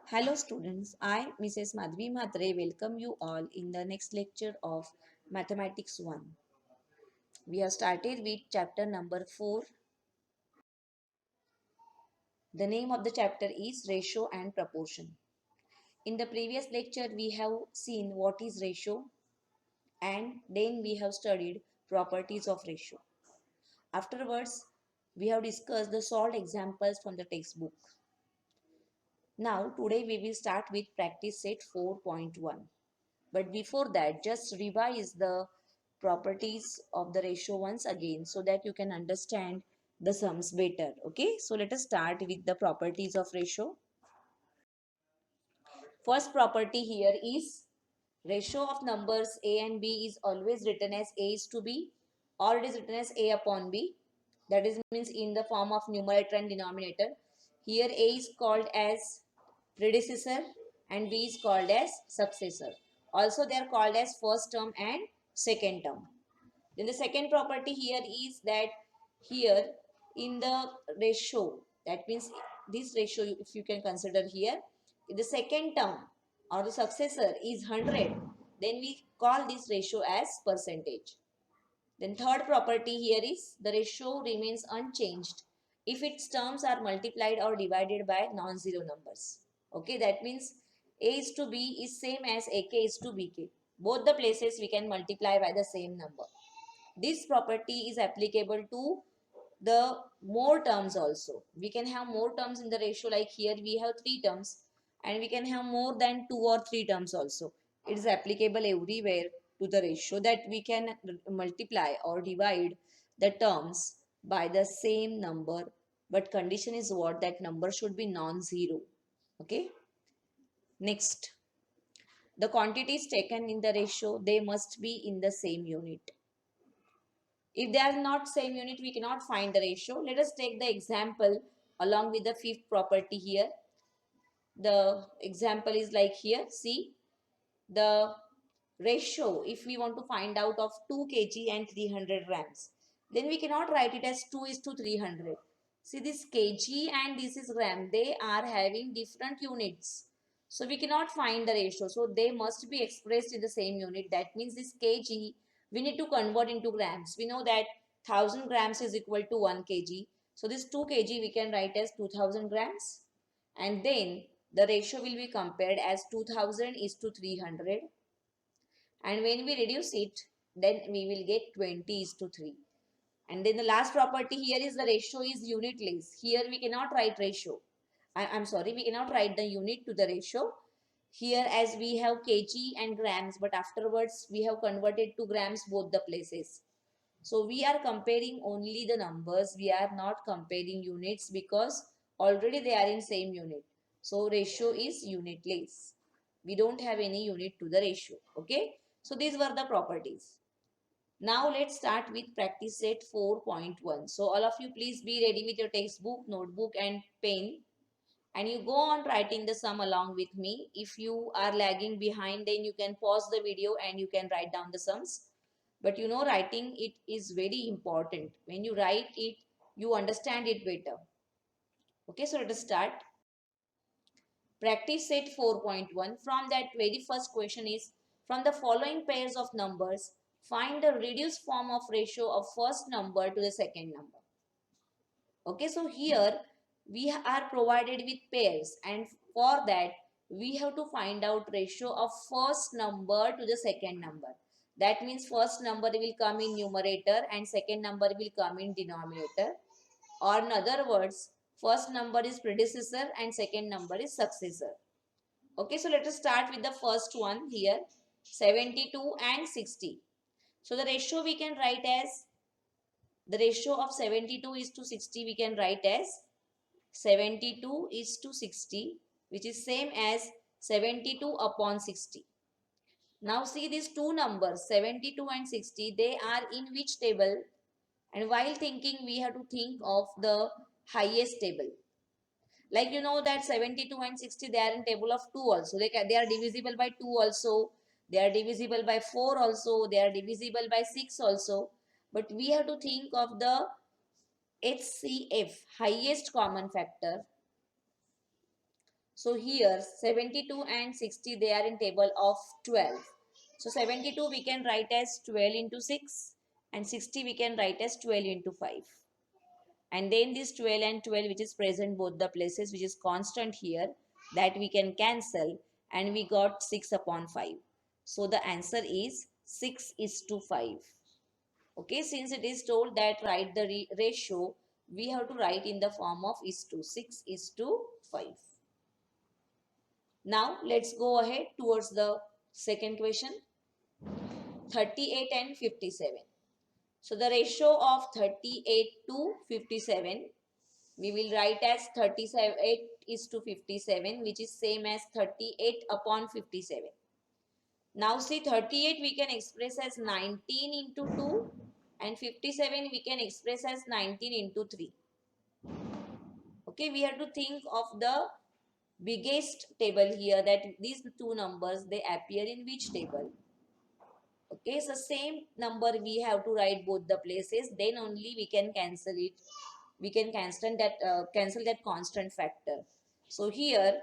Hello students, I Mrs. Madhvi Mhatre welcome you all in the next lecture of Mathematics 1. We have started with chapter number 4. The name of the chapter is Ratio and Proportion. In the previous lecture we have seen what is ratio and then we have studied properties of ratio. Afterwards, we have discussed the solved examples from the textbook. Now today we will start with practice set 4.1. But before that, just revise the properties of the ratio once again so that you can understand the sums better. Okay, so let us start with the properties of ratio. First property here is ratio of numbers A and B is always written as A is to B, or it is written as A upon B. That is means in the form of numerator and denominator. Here A is called as predecessor and B is called as successor. Also they are called as first term and second term. Then the second property here is that here in the ratio, that means this ratio if you can consider here, if the second term or the successor is 100, then we call this ratio as percentage. Then third property here is the ratio remains unchanged if its terms are multiplied or divided by non-zero numbers. Okay, that means A is to B is same as AK is to BK. Both the places we can multiply by the same number. This property is applicable to the more terms also. We can have more terms in the ratio, like here we have 3 terms and we can have more than 2 or 3 terms also. It is applicable everywhere to the ratio that we can multiply or divide the terms by the same number, but condition is what, that number should be non-zero. Okay, next, the quantities taken in the ratio, they must be in the same unit. If they are not same unit, we cannot find the ratio. Let us take the example along with the fifth property here. The example is like here. See, the ratio, if we want to find out of 2 kg and 300 grams, then we cannot write it as 2 is to 300. See, this kg and this is gram, they are having different units. So we cannot find the ratio. So they must be expressed in the same unit. That means this kg, we need to convert into grams. We know that 1000 grams is equal to 1 kg. So this 2 kg we can write as 2000 grams. And then the ratio will be compared as 2000 is to 300. And when we reduce it, then we will get 20 is to 3. And then the last property here is the ratio is unitless. Here we cannot write ratio. I'm sorry, we cannot write the unit to the ratio. Here as we have kg and grams, but afterwards we have converted to grams both the places. So we are comparing only the numbers. We are not comparing units because already they are in same unit. So ratio is unitless. We don't have any unit to the ratio. Okay. So these were the properties. Now let's start with practice set 4.1. So all of you please be ready with your textbook, notebook and pen. And you go on writing the sum along with me. If you are lagging behind, then you can pause the video and you can write down the sums. But you know, writing it is very important. When you write it, you understand it better. Okay, so let us start. Practice set 4.1. From that very first question is, from the following pairs of numbers, find the reduced form of ratio of first number to the second number. Okay, so here we are provided with pairs, and for that we have to find out ratio of first number to the second number. That means first number will come in numerator and second number will come in denominator. Or in other words, first number is predecessor and second number is successor. Okay, so let us start with the first one here, 72 and 60. So the ratio we can write as, the ratio of 72 is to 60 we can write as 72 is to 60, which is same as 72 upon 60. Now see these two numbers 72 and 60, they are in which table? And while thinking, we have to think of the highest table. Like you know that 72 and 60, they are in table of 2 also. They are divisible by 2 also. They are divisible by 4 also. They are divisible by 6 also. But we have to think of the HCF, highest common factor. So here 72 and 60, they are in table of 12. So 72 we can write as 12 into 6 and 60 we can write as 12 into 5. And then this 12 and 12 which is present both the places, which is constant here, that we can cancel, and we got 6 upon 5. So the answer is 6 is to 5. Okay, since it is told that write the ratio, we have to write in the form of is to 6 is to 5. Now let's go ahead towards the second question. 38 and 57. So the ratio of 38 to 57, we will write as 38 is to 57, which is same as 38 upon 57. Now see, 38 we can express as 19 into 2 and 57 we can express as 19 into 3. Okay, we have to think of the biggest table here, that these two numbers, they appear in which table. Okay, so same number we have to write both the places, then only we can cancel it. We can cancel that constant factor. So here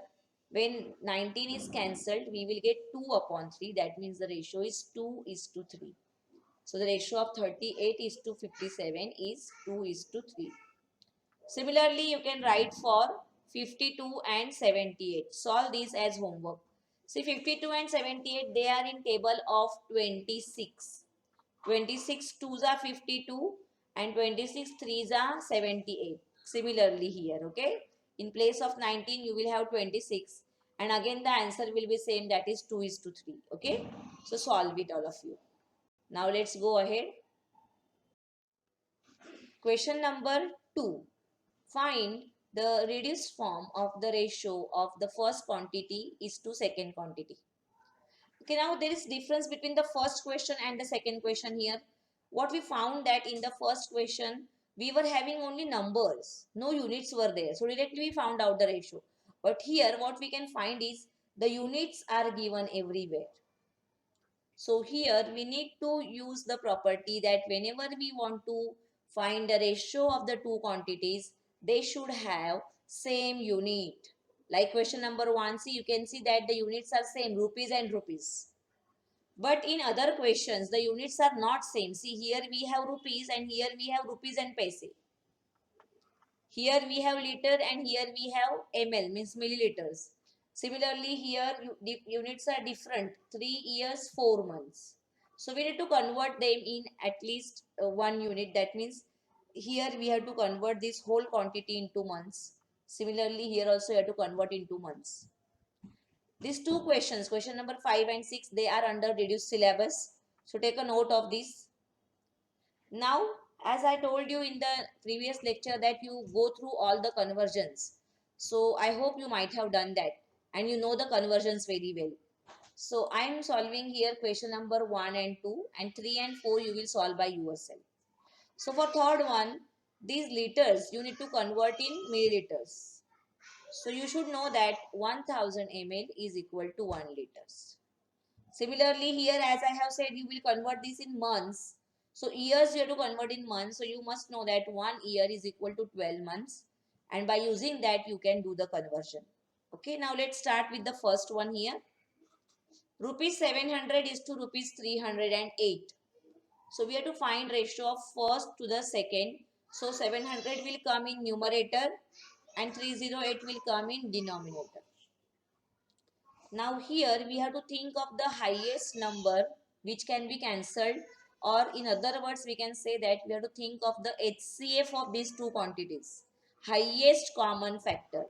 when 19 is cancelled, we will get 2 upon 3. That means the ratio is 2 is to 3. So the ratio of 38 is to 57 is 2 is to 3. Similarly, you can write for 52 and 78. Solve these as homework. See, 52 and 78, they are in table of 26. 26 2s are 52 and 26 3s are 78. Similarly here, okay? In place of 19, you will have 26. And again, the answer will be same, that is 2 is to 3. Okay? So, solve it all of you. Now, let's go ahead. Question number 2. Find the reduced form of the ratio of the first quantity is to second quantity. Okay, now there is difference between the first question and the second question here. What we found that in the first question, we were having only numbers, no units were there. So directly we found out the ratio. But here what we can find is the units are given everywhere. So here we need to use the property that whenever we want to find the ratio of the two quantities, they should have same unit. Like question number 1, see, you can see that the units are same, rupees and rupees. But in other questions, the units are not same. See, here we have rupees and here we have rupees and paise. Here we have liter and here we have ml, means milliliters. Similarly, here units are different, 3 years, 4 months. So we need to convert them in at least 1 unit. That means here we have to convert this whole quantity into months. Similarly, here also you have to convert into months. These two questions, question number 5 and 6, they are under reduced syllabus. So take a note of this. Now, as I told you in the previous lecture that you go through all the conversions. So I hope you might have done that and you know the conversions very well. So I am solving here question number 1 and 2, and 3 and 4 you will solve by yourself. So for third one, these liters you need to convert in milliliters. So you should know that 1000 ml is equal to 1 liters. Similarly, here as I have said, you will convert this in months. So years you have to convert in months. So you must know that 1 year is equal to 12 months. And by using that, you can do the conversion. Okay, now let's start with the first one here. Rupees 700 is to rupees 308. So we have to find ratio of first to the second. So 700 will come in numerator and 308 will come in denominator. Now here we have to think of the highest number which can be cancelled, or in other words we can say that we have to think of the HCF of these two quantities, highest common factor,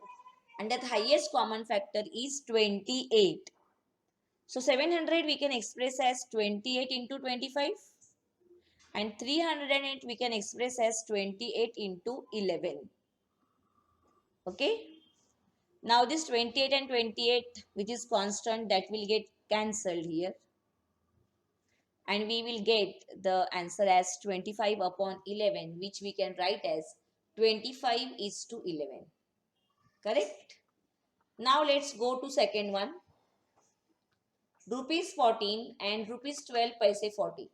and that highest common factor is 28. So 700 we can express as 28 into 25 and 308 we can express as 28 into 11. Okay. Now this 28 and 28 which is constant, that will get cancelled here. And we will get the answer as 25 upon 11, which we can write as 25 is to 11. Correct? Now let's go to second one. Rupees 14 and rupees 12 paise 40.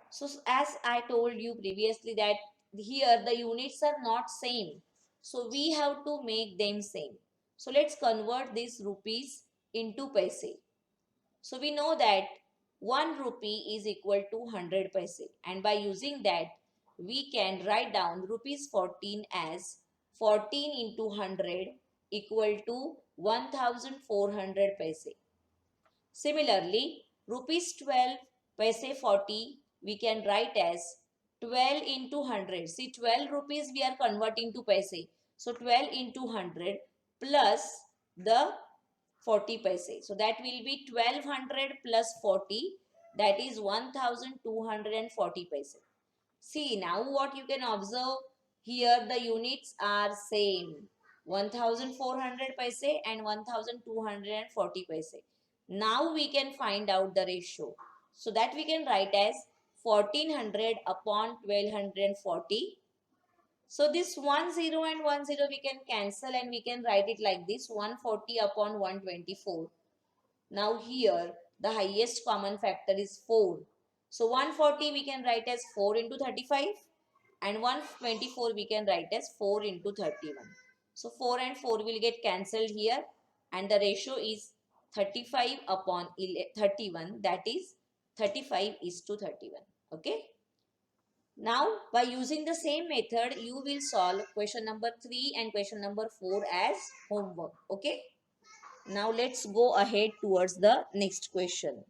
So as I told you previously that here the units are not same. So we have to make them same. So let's convert these rupees into paise. So we know that 1 rupee is equal to 100 paise, and by using that we can write down rupees 14 as 14 into 100 equal to 1400 paise. Similarly, rupees 12 paise 40 we can write as 12 into 100. See, 12 rupees we are converting to paise. So 12 into 100 plus the 40 paise. So that will be 1200 plus 40, that is 1240 paise. See, now what you can observe here, the units are same, 1400 paise and 1240 paise. Now we can find out the ratio. So that we can write as 1400 upon 1240. So this 10 and 10 we can cancel and we can write it like this, 140 upon 124. Now here the highest common factor is 4. So 140 we can write as 4 into 35 and 124 we can write as 4 into 31. So 4 and 4 will get cancelled here and the ratio is 35 upon 31, that is 35 is to 31. Okay. Now by using the same method you will solve question number 3 and question number 4 as homework. Okay. Now let's go ahead towards the next question.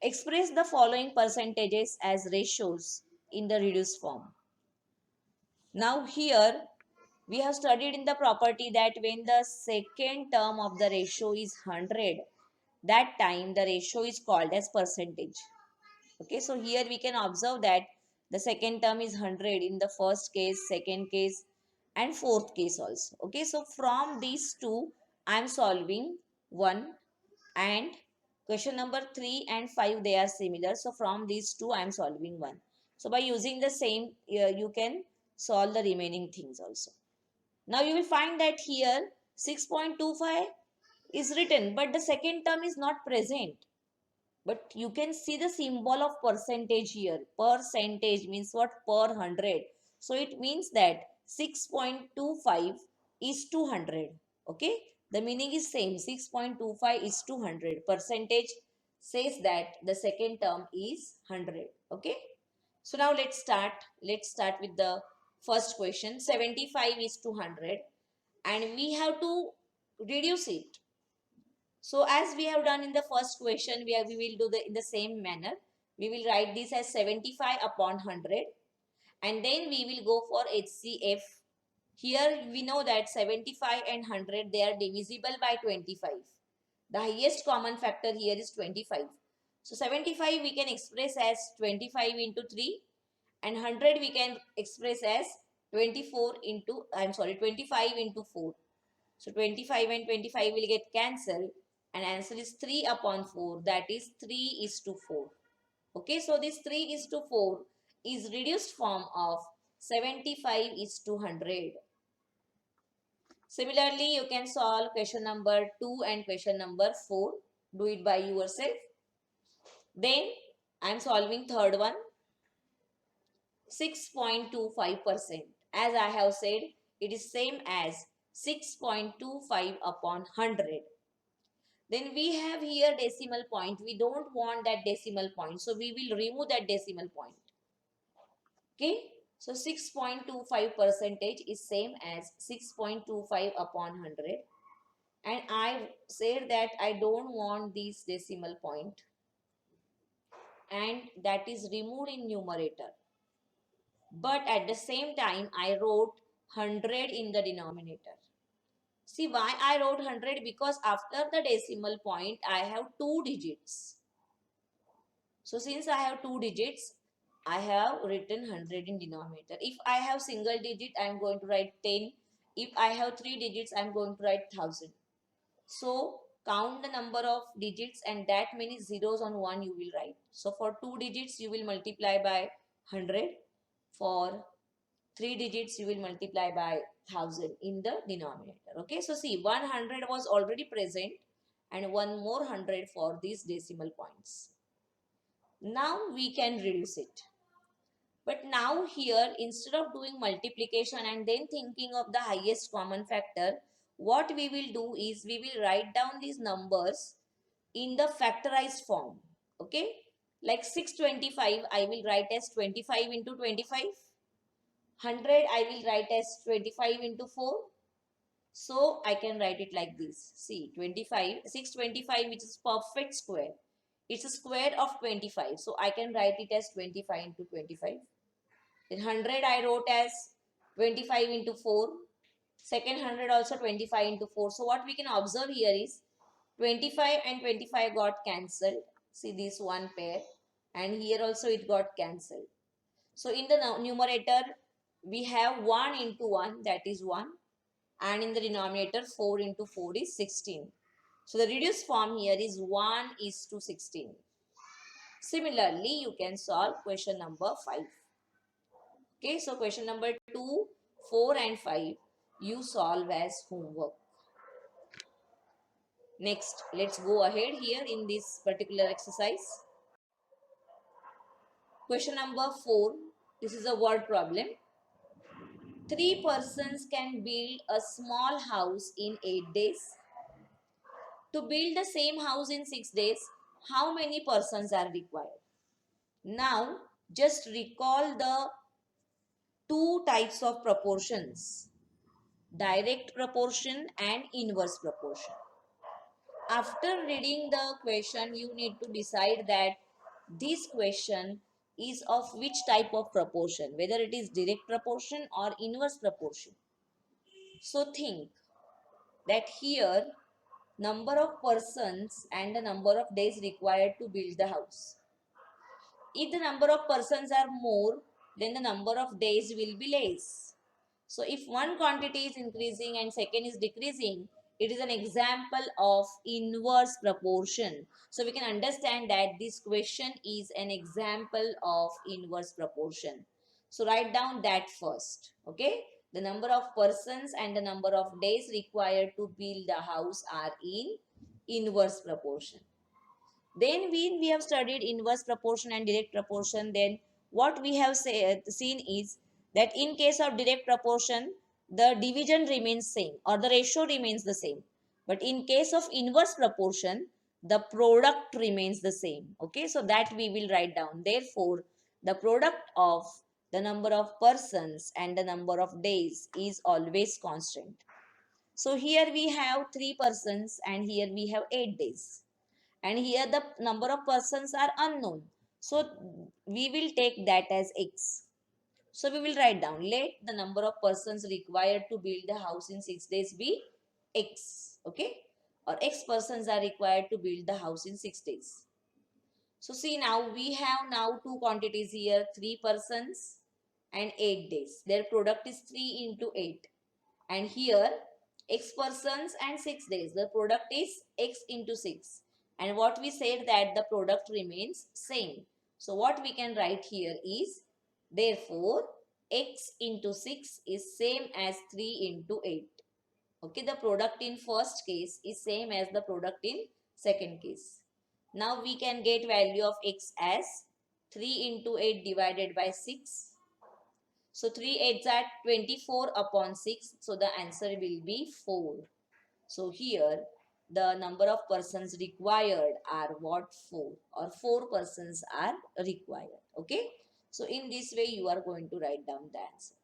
Express the following percentages as ratios in the reduced form. Now here we have studied in the property that when the second term of the ratio is 100, that time the ratio is called as percentage. Okay, so here we can observe that the second term is 100 in the first case, second case and fourth case also. Okay, so from these two I am solving one, and question number 3 and 5 they are similar. So from these two I am solving one. So by using the same you can solve the remaining things also. Now you will find that here 6.25 is written but the second term is not present. But you can see the symbol of percentage here. Percentage means what? Per 100. So it means that 6.25 is 200. Okay. The meaning is same. 6.25 is 200. Percentage says that the second term is 100. Okay. So now let's start. Let's start with the first question. 75 is 200 and we have to reduce it. So as we have done in the first question, we will do in the same manner. We will write this as 75 upon 100 and then we will go for HCF. Here we know that 75 and 100 they are divisible by 25. The highest common factor here is 25. So 75 we can express as 25 into 3 and 100 we can express as 25 into 4. So 25 and 25 will get cancelled and answer is 3 upon 4, that is 3 is to 4. Okay, so this 3 is to 4 is reduced form of 75 is to 100. Similarly, you can solve question number 2 and question number 4. Do it by yourself. Then I am solving third one. 6.25%. As I have said, it is same as 6.25 upon 100. Then we have here decimal point. We don't want that decimal point. So we will remove that decimal point. Okay. So 6.25 percentage is same as 6.25 upon 100. And I said that I don't want this decimal point. And that is removed in numerator. But at the same time, I wrote 100 in the denominator. See why I wrote 100? Because after the decimal point, I have 2 digits. So since I have 2 digits, I have written 100 in denominator. If I have single digit, I am going to write 10. If I have 3 digits, I am going to write 1000. So count the number of digits and that many zeros on one you will write. So for 2 digits, you will multiply by 100. For 3 digits, you will multiply by 1000 in the denominator. Okay, so see 100 was already present and one more 100 for these decimal points. Now we can reduce it. But now here, instead of doing multiplication and then thinking of the highest common factor, what we will do is we will write down these numbers in the factorized form. Okay, like 625 I will write as 25 into 25, 100 I will write as 25 into 4. So I can write it like this. See, 25, 625, which is perfect square. It's a square of 25. So I can write it as 25 into 25. Then 100 I wrote as 25 into 4. Second 100 also 25 into 4. So what we can observe here is 25 and 25 got cancelled. See this one pair. And here also it got cancelled. So in the numerator, we have 1 into 1, that is 1. And in the denominator, 4 into 4 is 16. So the reduced form here is 1 is to 16. Similarly, you can solve question number 5. Okay, so question number 2, 4 and 5 you solve as homework. Next, let's go ahead here in this particular exercise. Question number 4, this is a word problem. 3 persons can build a small house in 8 days. To build the same house in 6 days, how many persons are required? Now, just recall the two types of proportions, direct proportion and inverse proportion. After reading the question, you need to decide that this question is of which type of proportion, whether it is direct proportion or inverse proportion. So think that here number of persons and the number of days required to build the house. If the number of persons are more, then the number of days will be less. So if one quantity is increasing and second is decreasing, it is an example of inverse proportion. So we can understand that this question is an example of inverse proportion. So write down that first. Okay. The number of persons and the number of days required to build the house are in inverse proportion. Then when we have studied inverse proportion and direct proportion, then what we have seen is that in case of direct proportion, the division remains same or the ratio remains the same. But in case of inverse proportion, the product remains the same. Okay, so that we will write down. Therefore, the product of the number of persons and the number of days is always constant. So here we have 3 persons and here we have 8 days, and here the number of persons are unknown, so we will take that as x. So we will write down, let the number of persons required to build the house in 6 days be x. Okay, or x persons are required to build the house in 6 days. So see, now we have now two quantities here, 3 persons and 8 days. Their product is 3 into 8. And here x persons and 6 days. The product is x into 6. And what we said that the product remains same. So what we can write here is, therefore x into 6 is same as 3 into 8. Okay, the product in first case is same as the product in second case. Now we can get value of x as 3 into 8 divided by 6. So 3 8s are 24 upon 6. So the answer will be 4. So here the number of persons required are what? 4, or 4 persons are required. Okay. So in this way you are going to write down the answer.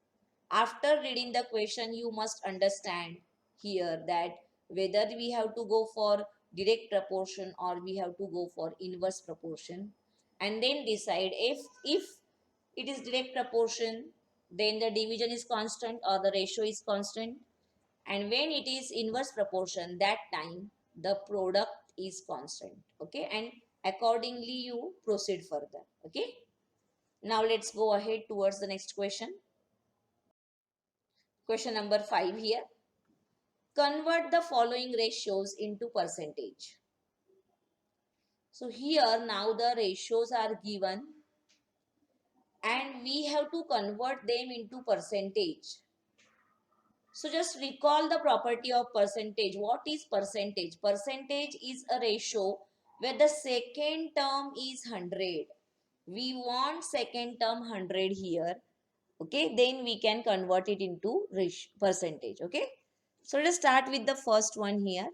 After reading the question, you must understand here that whether we have to go for direct proportion or we have to go for inverse proportion, and then decide if it is direct proportion, then the division is constant or the ratio is constant, and when it is inverse proportion, that time the product is constant. Okay, and accordingly you proceed further. Okay, now let's go ahead towards the next question. Question number 5 here. Convert the following ratios into percentage. So here now the ratios are given and we have to convert them into percentage. So just recall the property of percentage. What is percentage? Percentage is a ratio where the second term is 100, we want second term 100 here. Okay, then we can convert it into percentage. Okay, so let's start with the first one here.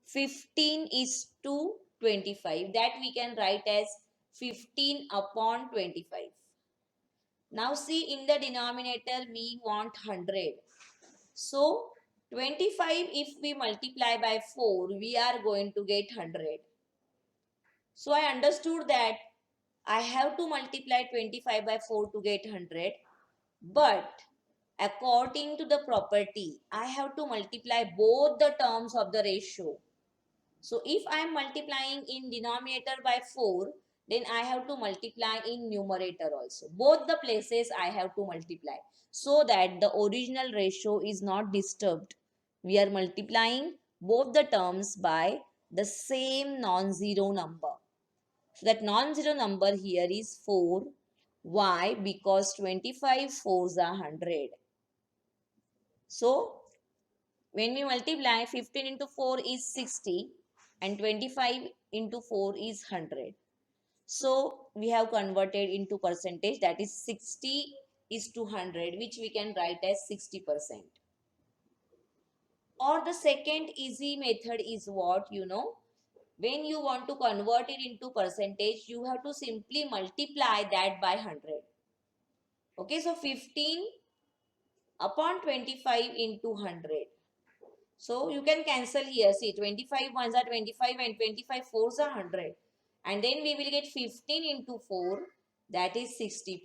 15 is to 25, that we can write as 15 upon 25. Now see, in the denominator we want 100. So 25, if we multiply by 4, we are going to get 100. So I understood that I have to multiply 25 by 4 to get 100. But according to the property, I have to multiply both the terms of the ratio. So if I am multiplying in denominator by 4, then I have to multiply in numerator also. Both the places I have to multiply, so that the original ratio is not disturbed. We are multiplying both the terms by the same non-zero number. So that non-zero number here is 4. Why? Because 25 fours are 100. So when we multiply, 15 into 4 is 60 and 25 into 4 is 100. So we have converted into percentage, that is 60 is to 100, which we can write as 60%. Or the second easy method is what? When you want to convert it into percentage, you have to simply multiply that by 100. Okay, so 15 upon 25 into 100. So you can cancel here. See, 25 ones are 25 and 25 fours are 100. And then we will get 15 into 4, that is 60%.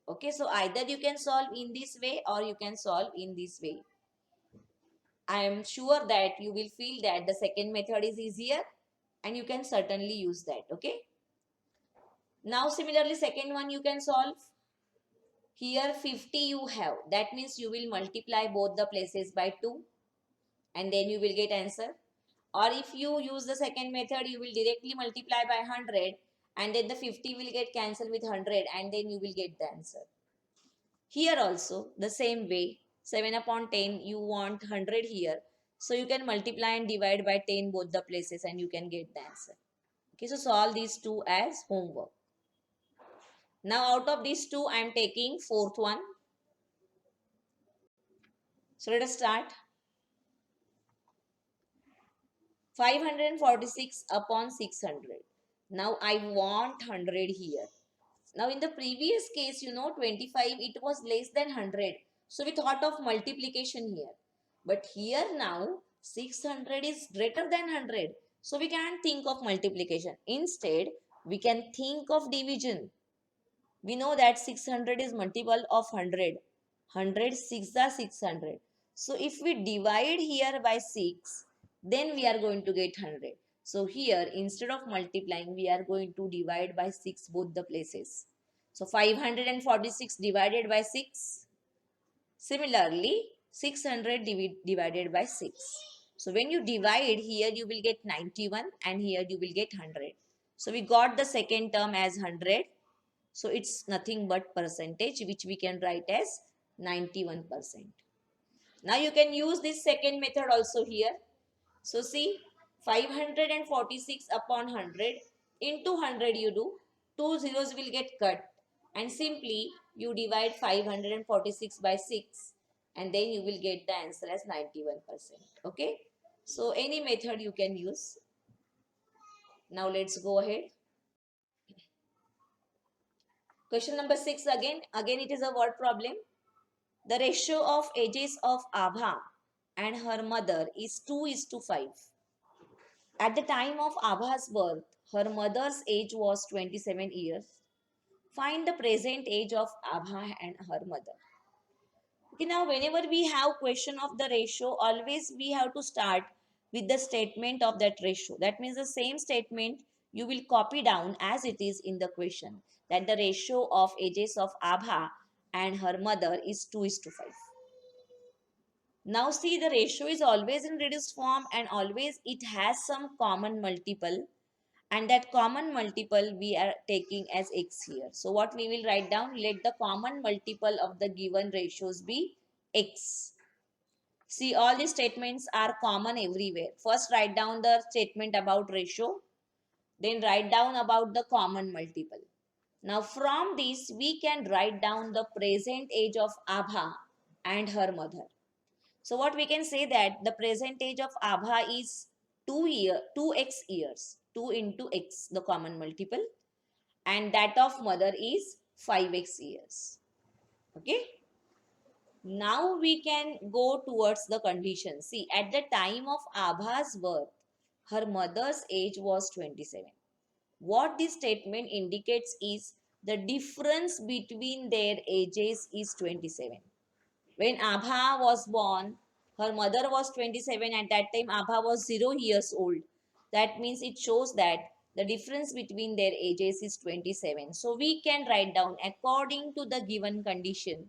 Okay, so either you can solve in this way or you can solve in this way. I am sure that you will feel that the second method is easier and you can certainly use that. Okay. Now similarly, second one you can solve. Here 50 you have. That means you will multiply both the places by 2 and then you will get answer. Or if you use the second method, you will directly multiply by 100 and then the 50 will get cancelled with 100 and then you will get the answer. Here also the same way, 7 upon 10, you want 100 here. So you can multiply and divide by 10 both the places and you can get the answer. Okay, so solve these two as homework. Now out of these two, I am taking fourth one. So let us start. 546 upon 600. Now I want 100 here. Now in the previous case, 25, it was less than 100. So we thought of multiplication here. But here now, 600 is greater than 100. So we can't think of multiplication. Instead, we can think of division. We know that 600 is multiple of 100. 100, 6 are 600. So if we divide here by 6, then we are going to get 100. So here, instead of multiplying, we are going to divide by 6 both the places. So 546 divided by 6. Similarly, 600 divided by 6. So when you divide, here you will get 91 and here you will get 100. So we got the second term as 100. So it's nothing but percentage, which we can write as 91%. Now you can use this second method also here. So see, 546 upon 100 into 100 you do. 2 zeros will get cut and simply you divide 546 by 6 and then you will get the answer as 91%. Okay. So any method you can use. Now let's go ahead. Question number 6 again. Again it is a word problem. The ratio of ages of Abha and her mother is 2:5. At the time of Abha's birth, her mother's age was 27 years. Find the present age of Abha and her mother. Okay, now whenever we have question of the ratio, always we have to start with the statement of that ratio. That means the same statement you will copy down as it is in the question, that the ratio of ages of Abha and her mother is 2:5. Now see, the ratio is always in reduced form and always it has some common multiple, and that common multiple we are taking as x here. So what we will write down, let the common multiple of the given ratios be x. See, all these statements are common everywhere. First write down the statement about ratio, then write down about the common multiple. Now from this we can write down the present age of Abha and her mother. So what we can say that the present age of Abha is 2x years, 2 into x, the common multiple, and that of mother is 5x years. Okay. Now we can go towards the condition. See, at the time of Abha's birth, her mother's age was 27. What this statement indicates is the difference between their ages is 27. When Abha was born, her mother was 27. At that time, Abha was 0 years old. That means it shows that the difference between their ages is 27. So we can write down according to the given condition,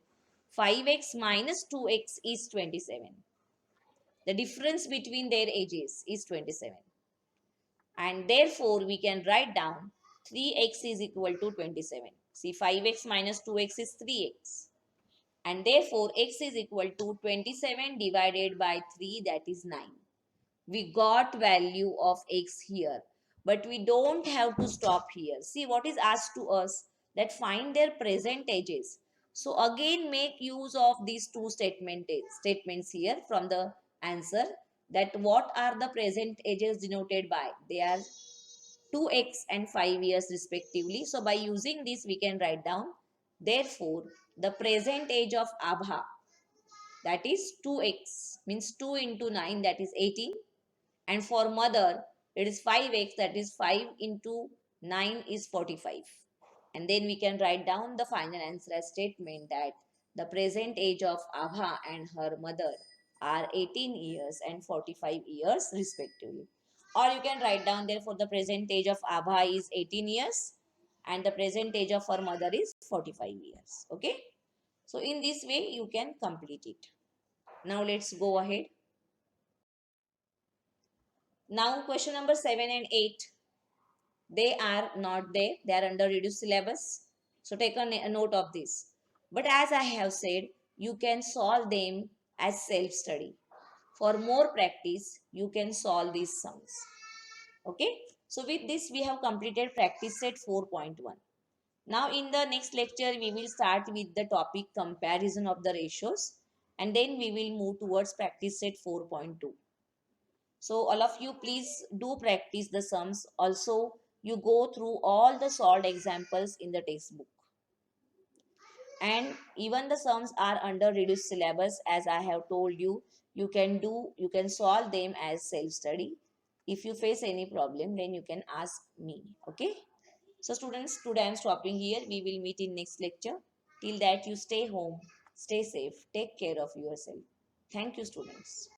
5x minus 2x is 27. The difference between their ages is 27. And therefore, we can write down 3x is equal to 27. See, 5x minus 2x is 3x. And therefore, x is equal to 27 divided by 3, that is 9. We got value of x here. But we don't have to stop here. See what is asked to us, that find their present ages. So again make use of these two statements here from the answer, that what are the present ages denoted by? They are 2x and 5 years respectively. So by using this we can write down, therefore the present age of Abha, that is 2x, means 2 into 9, that is 18, and for mother it is 5x, that is 5 into 9 is 45. And then we can write down the final answer as statement that the present age of Abha and her mother are 18 years and 45 years respectively. Or you can write down, therefore the present age of Abha is 18 years and the present age of her mother is 45 years. Okay. So in this way you can complete it. Now let's go ahead. Now question number 7 and 8. They are not there. They are under reduced syllabus. So take a note of this. But as I have said, you can solve them as self-study. For more practice, you can solve these sums. Okay. So with this, we have completed practice set 4.1. Now in the next lecture, we will start with the topic comparison of the ratios. And then we will move towards practice set 4.2. So all of you please do practice the sums. Also, you go through all the solved examples in the textbook. And even the sums are under reduced syllabus, as I have told you. You can solve them as self-study. If you face any problem, then you can ask me. Okay. So students, today I am stopping here. We will meet in next lecture. Till that, you stay home, stay safe, take care of yourself. Thank you, students.